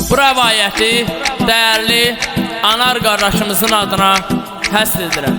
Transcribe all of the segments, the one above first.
Bu rəvayəti dəyərli Anar qardaşımızın adına həsr edirəm.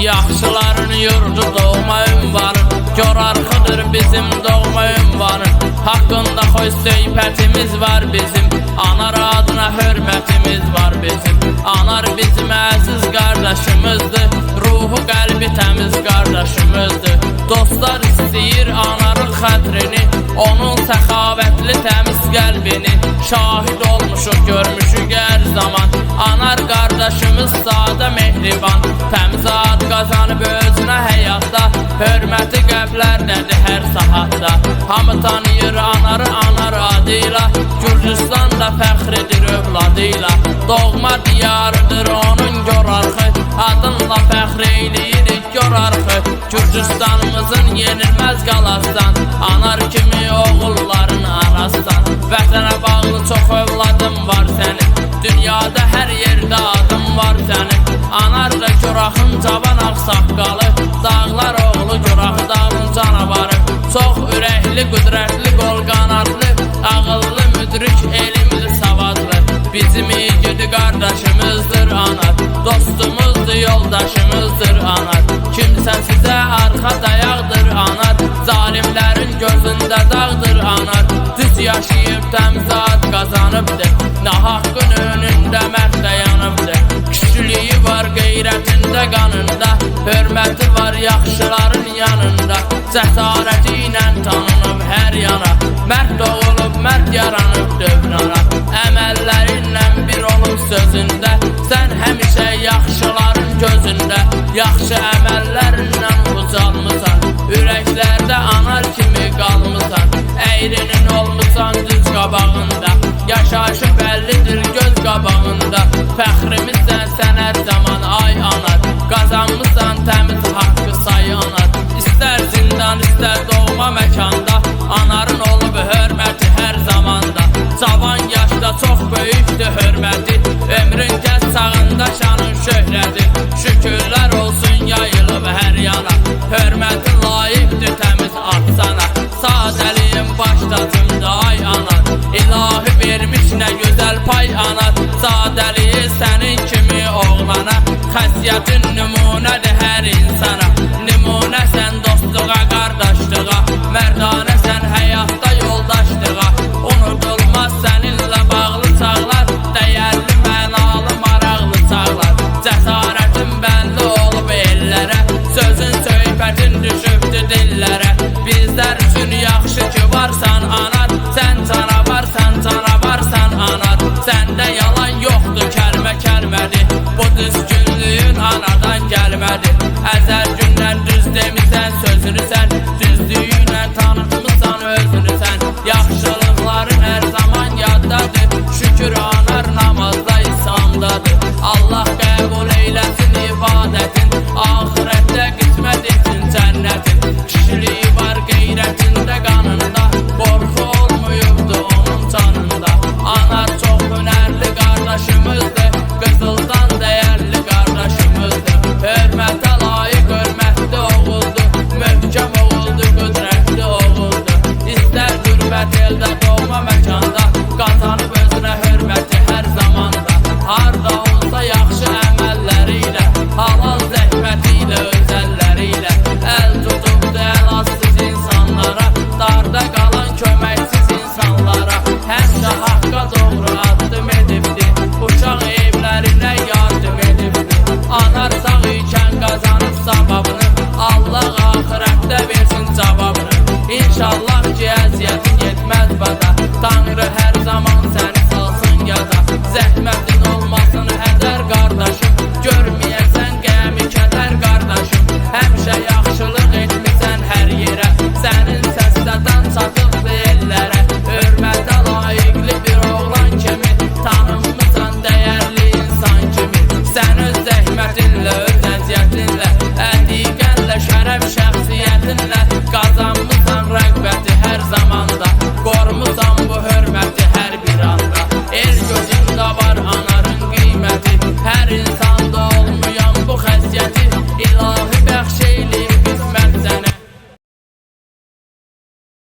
Yaxşıların yurdu doğma ünvanı, Corarxıdır bizim doğma ünvanı. Haqqında xoş söhbətimiz var bizim, Anar adına hörmətimiz var bizim. Anar bizim əziz qardaşımızdır, ruhu qəlbi təmiz qardaşımızdır. Dostlar istəyir Anarın xətrini, onun səxavətli təmiz qəlbini. Şahid olmuşuq, görmüşük hər zaman, Anar qardaşımız sadə mehriban. Təmiz ad qazanıb özünə həyatda, hörməti qəlblərdədir hər saatda. Hamı tanıyır Anarı Anar adıyla, Gürcüstanda fəxr edir övladıyla. Doğma diyarıdır onun Corarxı, adınla fəxr eyləyirik Corarxı. Gürcüstanımızın yenilməz qalassan, Anar kimi oğulların arassan. Vətənə bağlı çox övladım var sənin, dünyada hər yerdə adım var sənin. Anar da Coraxın cavan ağsaqqalı, dağlar oğlu Coraxı dağın canavarı. Çox ürəkli, qüdrətli, qol qanadlı, ağıllı, müdrik, elmli, savadlı. Bizim igidi qardaşımızdır Anar, dostumuzdur, yoldaşımızdır Anar. Kimsə sizə arxa dayaqdır Anar, zalimlərin gözündə dağdır Anar. Düz yaşayıb təmiz ad qazanıbdır, nə haqqın önündə mərd dayanıbdır. Kişiliyi var qeyrətində qanında, hörməti var yaxşıların yanında. Cəsarəti ilə tanınıb hər yana, mərd doğulub, mərd yaranıb dövrana. Əməllərinlə bir olub sözündə, sən həmişə yaxşıların gözündə. Yaxşı əməllərinlə ucalmısan, ürəklərdə Anar kimi qalmısan. Əyrinin olmusan düz qabağında, yaşayışı bəllidir göz qabağında. Fəxrimizsən sən hər zaman ay Anar, qazanmısan təmiz haqqı say Anar. İstər zindan, istər doğma məkanda, Anarın olub hörməti hər zamanda. Cavan yaşda çox böyükdür hörməti, ömrün gəz sağında şanın şöhrəti. Şükürlər olsun yayılıb hər yana, hörmətin layiqdir təmiz ad sana. Sadəliyim başdacımda ay Anar, İlahi vermiş nə gözəl pay Anar. Sadəliyi sənin kimi oğlana, xəsiyyətin nümunədir hər insana. Nümunəsən dostluğa, qardaşlığa, mərdanəsən həyatda yoldaşlığa. Unudulmaz səninlə bağlı çağlar, dəyərli, mənalı, maraqlı çağlar. Cəsarətin bəlli olub ellərə, sözün söhbətin düşübdür dillərə. Bizlər üçün yaxşı ki varsan Anar, sən canavarsan, canavarsan Anar. Səndə yalan yoxdur, kəlmə kəlmədir, bu düzgünlüyün anadan gəlmədir. Əzəl gündən düz demisən sözünü sən, düzlüyünlə tanıtmısan özünü sən. Yaxşılıqların hər zaman yaddadır, şükür Anar namazda İslamdadır. Allah qəbul eyləsin ibadətin, ahirətdə qismət etsin cənnətin. Kişiliyi var qeyrətində qanında, qorxu olmuyubdu onun canında. Anar çox hünərli qardaşımızdır, qızıldan dəyərli qardaşımızdır. Hörmətə layiq, hörmətli oğuldur, möhkəm oğuldur, qüdrətli oğuldur. İstər qürbət eldə, doğma məkanda, qazanıb özünə hörməti hər zamanda. Harda olsa yaxşı əməlləri ilə, halal zəhməti ilə, özəlləri ilə. Əl tutubdu əlatsız insanlara, darda qalan köməksiz insanlara. Həmşə haqqa doğru addım edibdi, uşaq evlərinə yardım edibdi. Anar sağ ikən qazanıb savabını, Allah axirətdə versin cavabını. İnşallah